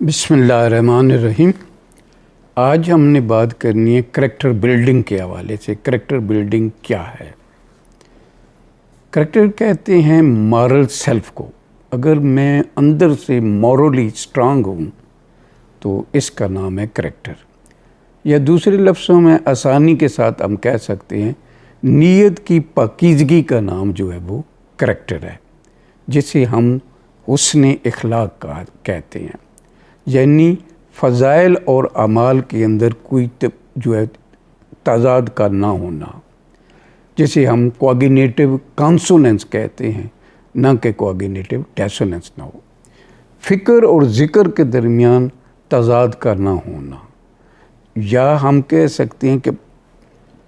بسم اللہ الرحمن الرحیم۔ آج ہم نے بات کرنی ہے کریکٹر بلڈنگ کے حوالے سے۔ کریکٹر بلڈنگ کیا ہے؟ کریکٹر کہتے ہیں مارل سیلف کو۔ اگر میں اندر سے مورلی اسٹرانگ ہوں تو اس کا نام ہے کریکٹر، یا دوسرے لفظوں میں آسانی کے ساتھ ہم کہہ سکتے ہیں نیت کی پاکیزگی کا نام جو ہے وہ کریکٹر ہے، جسے ہم حسن اخلاق کہتے ہیں، یعنی فضائل اور اعمال کے اندر کوئی جو ہے تضاد کا نہ ہونا، جسے ہم کوآرڈینیٹو کانسوننس کہتے ہیں، نہ کہ کوآرڈینیٹو ڈیسوننس نہ ہو۔ فکر اور ذکر کے درمیان تضاد کا نہ ہونا، یا ہم کہہ سکتے ہیں کہ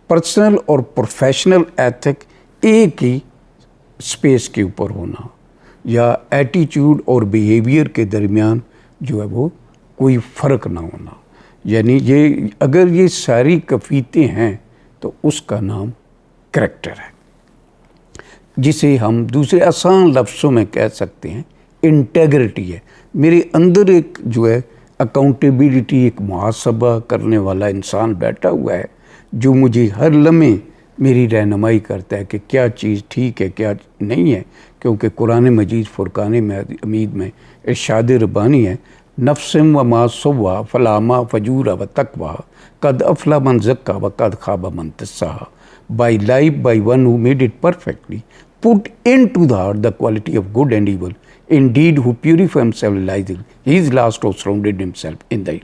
پرسنل اور پروفیشنل ایتھک ایک ہی اسپیس کے اوپر ہونا، یا ایٹیچیوڈ اور بیہیویئر کے درمیان جو ہے وہ کوئی فرق نہ ہونا۔ یعنی اگر یہ ساری کفیتیں ہیں تو اس کا نام کریکٹر ہے، جسے ہم دوسرے آسان لفظوں میں کہہ سکتے ہیں انٹیگریٹی ہے۔ میرے اندر ایک جو ہے اکاؤنٹیبلٹی، ایک محاسبہ کرنے والا انسان بیٹھا ہوا ہے، جو مجھے ہر لمحے میری رہنمائی کرتا ہے کہ کیا چیز ٹھیک ہے کیا نہیں ہے، کیونکہ قرآن مجید فرقان حمید میں ارشاد ربانی ہے، نفسم و ما سوا فلاما فجور و تقوا قد افلا من زکا و قد خواب من دساہا، by life by one who made it perfectly put into the heart the quality of good and evil, indeed who purify himself realizing he is lost or surrounded himself in the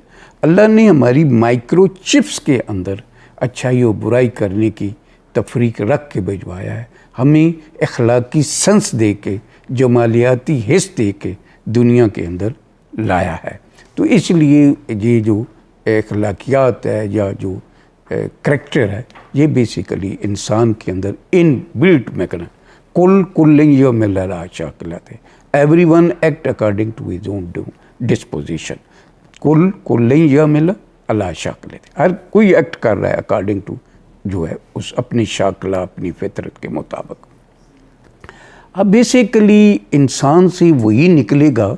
اللہ نے ہماری micro chips کے اندر اچھائی و برائی کرنے کی تفریق رکھ کے بھجوایا ہے، ہمیں اخلاقی سنس دے کے، جمالیاتی حس دے کے دنیا کے اندر لایا ہے۔ تو اس لیے یہ جو اخلاقیات ہے یا جو کریکٹر ہے، یہ بیسیکلی انسان کے اندر ان بلٹ میں کرنا، کل یوم لا شاکلت ہے، every one act according to his own disposition, کل یوم لا شاکلت، ہر کوئی ایکٹ کر رہا ہے اکارڈنگ ٹو جو ہے اس اپنی شاکلہ، اپنی فطرت کے مطابق۔ اب بیسیکلی انسان سے وہی نکلے گا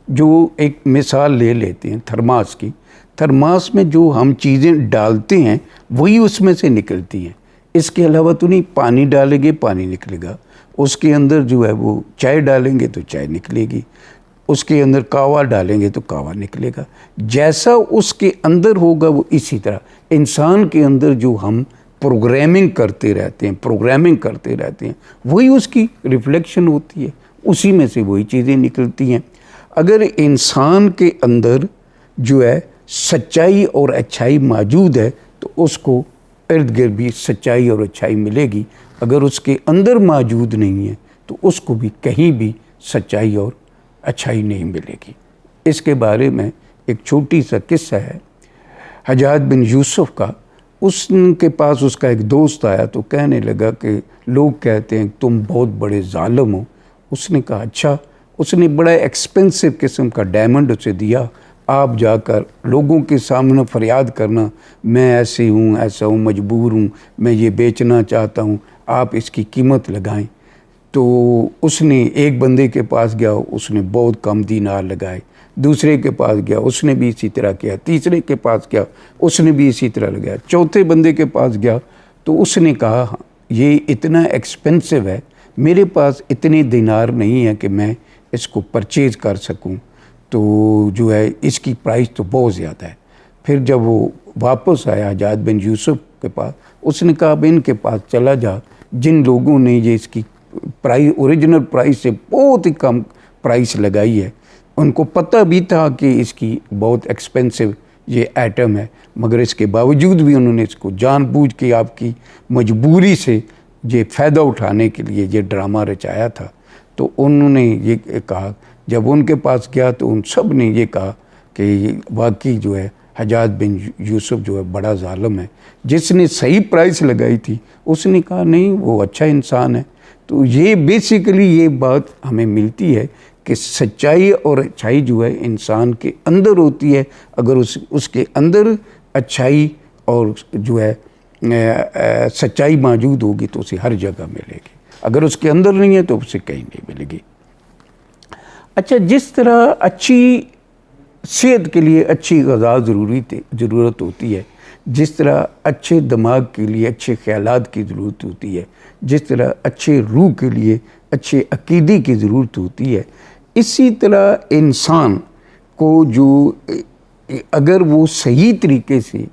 جو ایک مثال لے لیتے ہیں تھرماس کی۔ تھرماس میں جو ہم چیزیں ڈالتے ہیں وہی اس میں سے نکلتی ہیں، اس کے علاوہ تو نہیں۔ پانی ڈالیں گے پانی نکلے گا، اس کے اندر جو ہے وہ چائے ڈالیں گے تو چائے نکلے گی، اس کے اندر کہوہ ڈالیں گے تو کہوہ نکلے گا۔ جیسا اس کے اندر ہوگا وہ اسی طرح انسان کے اندر جو ہم پروگرامنگ کرتے رہتے ہیں وہی اس کی ریفلیکشن ہوتی ہے، اسی میں سے وہی چیزیں نکلتی ہیں۔ اگر انسان کے اندر جو ہے سچائی اور اچھائی موجود ہے تو اس کو ارد گرد بھی سچائی اور اچھائی ملے گی، اگر اس کے اندر موجود نہیں ہے تو اس کو بھی کہیں بھی سچائی اور اچھائی نہیں ملے گی۔ اس کے بارے میں ایک چھوٹی سا قصہ ہے حجاج بن یوسف کا۔ اس کے پاس اس کا ایک دوست آیا تو کہنے لگا کہ لوگ کہتے ہیں تم بہت بڑے ظالم ہو۔ اس نے کہا اچھا۔ اس نے بڑا ایکسپینسو قسم کا ڈائمنڈ اسے دیا، آپ جا کر لوگوں کے سامنے فریاد کرنا میں ایسے ہوں، ایسا ہوں، مجبور ہوں، میں یہ بیچنا چاہتا ہوں، آپ اس کی قیمت لگائیں۔ تو اس نے ایک بندے کے پاس گیا، اس نے بہت کم دینار لگائے، دوسرے کے پاس گیا، اس نے بھی اسی طرح کیا، تیسرے کے پاس گیا، اس نے بھی اسی طرح لگایا، چوتھے بندے کے پاس گیا تو اس نے کہا یہ اتنا ایکسپینسو ہے، میرے پاس اتنے دینار نہیں ہے کہ میں اس کو پرچیز کر سکوں، تو جو ہے اس کی پرائس تو بہت زیادہ ہے۔ پھر جب وہ واپس آیا حجاج بن یوسف کے پاس، اس نے کہا اب ان کے پاس چلا جا، جن لوگوں نے یہ اس کی پرائس اوریجنل پرائس سے بہت ہی کم پرائس لگائی ہے، ان کو پتہ بھی تھا کہ اس کی بہت ایکسپینسو یہ آئٹم ہے، مگر اس کے باوجود بھی انہوں نے اس کو جان بوجھ کے آپ کی مجبوری سے یہ فائدہ اٹھانے کے لیے یہ ڈرامہ رچایا تھا۔ تو انہوں نے یہ کہا، جب ان کے پاس گیا تو ان سب نے یہ کہا کہ واقعی جو ہے حجاج بن یوسف جو ہے بڑا ظالم ہے، جس نے صحیح پرائس لگائی تھی اس نے کہا نہیں وہ اچھا انسان ہے۔ تو یہ بیسیکلی یہ بات ہمیں ملتی ہے کہ سچائی اور اچھائی جو ہے انسان کے اندر ہوتی ہے، اگر اس کے اندر اچھائی اور جو ہے سچائی موجود ہوگی تو اسے ہر جگہ ملے گی، اگر اس کے اندر نہیں ہے تو اسے کہیں نہیں ملے گی۔ اچھا، جس طرح اچھی صحت کے لیے اچھی غذا ضرورت ہوتی ہے، جس طرح اچھے دماغ کے لیے اچھے خیالات کی ضرورت ہوتی ہے، جس طرح اچھے روح کے لیے اچھے عقیدے کی ضرورت ہوتی ہے، اسی طرح انسان کو جو اگر وہ صحیح طریقے سے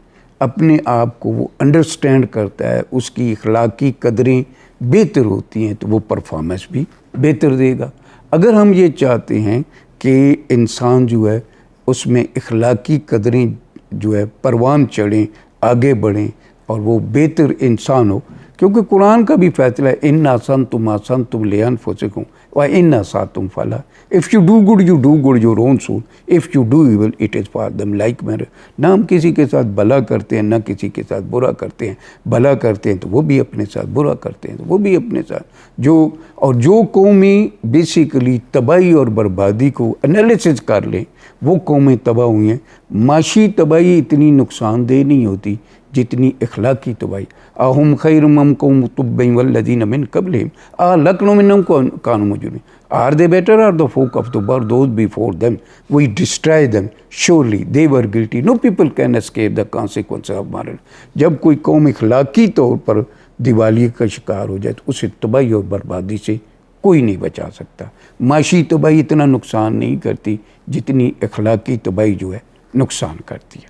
اپنے آپ کو وہ انڈرسٹینڈ کرتا ہے، اس کی اخلاقی قدریں بہتر ہوتی ہیں تو وہ پرفارمنس بھی بہتر دے گا۔ اگر ہم یہ چاہتے ہیں کہ انسان جو ہے اس میں اخلاقی قدریں جو ہے پروان چڑھیں، آگے بڑھیں اور وہ بہتر انسان ہو، کیونکہ قرآن کا بھی فیصلہ ہے ان احسنتم احسنتم لانفسکم وان اسأتم فلا، if you do good you do good your own soul, if you do evil it is for them like manner۔ نہ ہم کسی کے ساتھ بھلا کرتے ہیں، نہ کسی کے ساتھ برا کرتے ہیں، بھلا کرتے ہیں تو وہ بھی اپنے ساتھ، برا کرتے ہیں تو وہ بھی اپنے ساتھ۔ جو قومیں بیسیکلی تباہی اور بربادی کو انالیسس کر لیں، وہ قومیں تباہ ہوئی ہیں۔ معاشی تباہی اتنی نقصان دہ نہیں ہوتی جتنی اخلاقی تباہی۔ اہم خیر ام قوم تبع والذین من قبلہم اہلکنا منہم کانوا مجرمین، are they better or the folk of the world those before them we destroy them surely they were guilty no people can escape the consequences of moral۔ جب کوئی قوم اخلاقی طور پر دیوالیے کا شکار ہو جائے تو اسے تباہی اور بربادی سے کوئی نہیں بچا سکتا۔ معاشی تباہی اتنا نقصان نہیں کرتی جتنی اخلاقی تباہی جو ہے نقصان کرتی ہے۔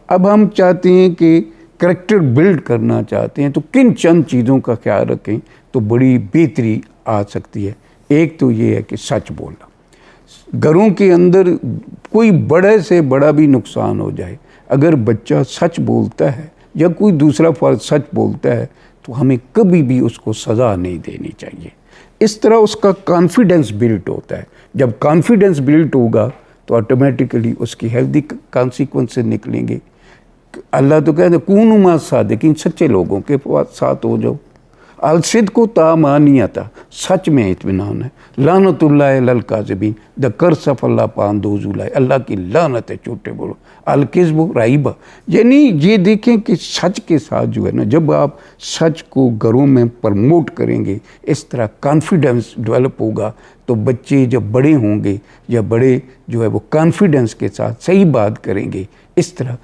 اب ہم چاہتے ہیں کہ کریکٹر بلڈ کرنا چاہتے ہیں تو کن چند چیزوں کا خیال رکھیں تو بڑی بہتری آ سکتی ہے۔ ایک تو یہ ہے کہ سچ بولنا۔ گھروں کے اندر کوئی بڑے سے بڑا بھی نقصان ہو جائے، اگر بچہ سچ بولتا ہے یا کوئی دوسرا فرد سچ بولتا ہے تو ہمیں کبھی بھی اس کو سزا نہیں دینی چاہیے۔ اس طرح اس کا کانفیڈنس بلڈ ہوتا ہے۔ جب کانفیڈنس بلڈ ہوگا تو آٹومیٹیکلی اس کی ہیلدی کانسیکوینس نکلیں گے۔ اللہ تو کہتے ہیں کونوا مع الصادقین، سچے لوگوں کے ساتھ ہو جاؤ۔ الصدق طمأنینۃ، سچ میں اطمینان ہے۔ لعنت اللہ علی الکاذبین، the curse of Allah upon those who lie، اللہ کی لعنت ہے جھوٹے بولو۔ الکذب ریبہ، یعنی یہ دیکھیں کہ سچ کے ساتھ جو ہے نا، جب آپ سچ کو گھروں میں پرموٹ کریں گے، اس طرح کانفیڈنس ڈیولپ ہوگا تو بچے جب بڑے ہوں گے یا بڑے جو ہے وہ کانفیڈنس کے ساتھ صحیح بات کریں گے، اس طرح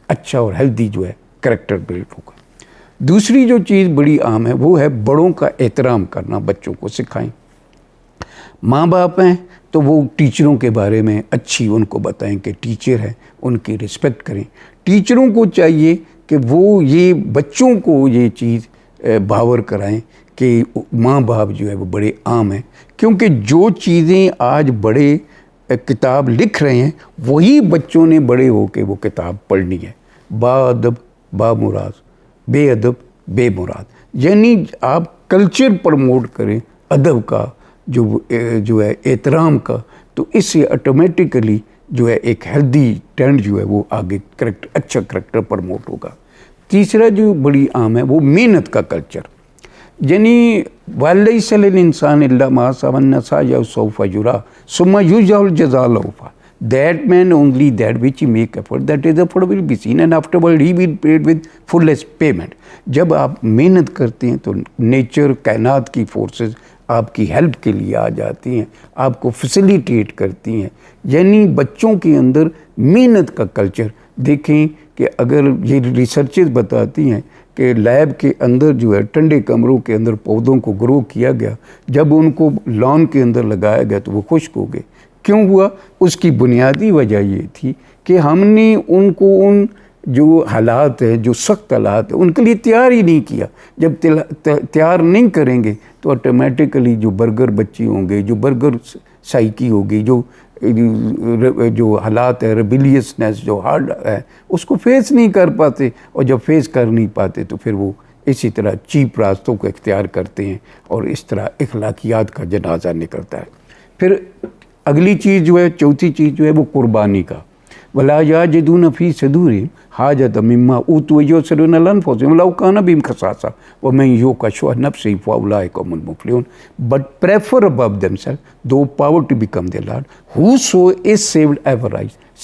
اچھا اور ہیلدی جو ہے کریکٹر بلڈ ہوگا۔ دوسری جو چیز بڑی عام ہے وہ ہے بڑوں کا احترام کرنا، بچوں کو سکھائیں۔ ماں باپ ہیں تو وہ ٹیچروں کے بارے میں اچھی ان کو بتائیں کہ ٹیچر ہیں، ان کی رسپیکٹ کریں۔ ٹیچروں کو چاہیے کہ وہ یہ بچوں کو یہ چیز باور کرائیں کہ ماں باپ جو ہے وہ بڑے عام ہیں، کیونکہ جو چیزیں آج بڑے کتاب لکھ رہے ہیں وہی بچوں نے بڑے ہو کے وہ کتاب پڑھنی ہے۔ با ادب با مراد، بے ادب بے مراد، یعنی آپ کلچر پرموٹ کریں ادب کا، جو ہے احترام کا، تو اس سے آٹومیٹیکلی جو ہے ایک ہیلدی ٹرینڈ جو ہے وہ آگے اچھا کریکٹر پرموٹ ہوگا۔ تیسرا جو بڑی عام ہے وہ محنت کا کلچر، یعنی وَلَيْسَ لِلْإِنسَانِ إِلَّا مَا سَعَى وَأَنَّ سَعْيَهُ سَوْفَ يُرَىٰ ثُمَّ يُجْزَاهُ الْجَزَاءَ الْأَوْفَىٰ۔ That man only that which he make effort, that is effort will be seen and afterward he will paid with fullest payment۔ جب آپ محنت کرتے ہیں تو نیچر، کائنات کی فورسز آپ کی ہیلپ کے لیے آ جاتی ہیں، آپ کو فیسیلیٹیٹ کرتی ہیں۔ یعنی بچوں کے اندر محنت کا کلچر دیکھیں کہ اگر یہ ریسرچز بتاتی ہیں کہ لیب کے اندر جو ہے ٹھنڈے کمروں کے اندر پودوں کو گرو کیا گیا، جب ان کو لان کے اندر لگایا گیا تو وہ خشک ہو گئے۔ کیوں ہوا؟ اس کی بنیادی وجہ یہ تھی کہ ہم نے ان کو ان جو حالات ہیں، جو سخت حالات ہیں، ان کے لیے تیار ہی نہیں کیا۔ جب تیار نہیں کریں گے تو آٹومیٹیکلی جو برگر بچے ہوں گے، جو برگر سائیکی ہوگی، جو حالات ہے، ریبیلیسنس جو ہارڈ ہے، اس کو فیس نہیں کر پاتے، اور جب فیس کر نہیں پاتے تو پھر وہ اسی طرح چیپ راستوں کو اختیار کرتے ہیں اور اس طرح اخلاقیات کا جنازہ نکلتا ہے۔ پھر اگلی چیز جو ہے، چوتھی چیز جو ہے وہ قربانی کا۔ وَلَا يَجِدُونَ فِي صُدُورِهِمْ حَاجَةً مِّمَّا أُوتُوا وَيُؤْثِرُونَ عَلَىٰ أَنفُسِهِمْ وَلَوْ كَانَ بِهِمْ خَصَاصَةٌ وَمَن يُوقَ شُحَّ نَفْسِهِ فَأُولَٰئِكَ هُمُ الْمُفْلِحُونَ۔ But prefer above themselves though power to become their Lord, whoso is saved ever rise,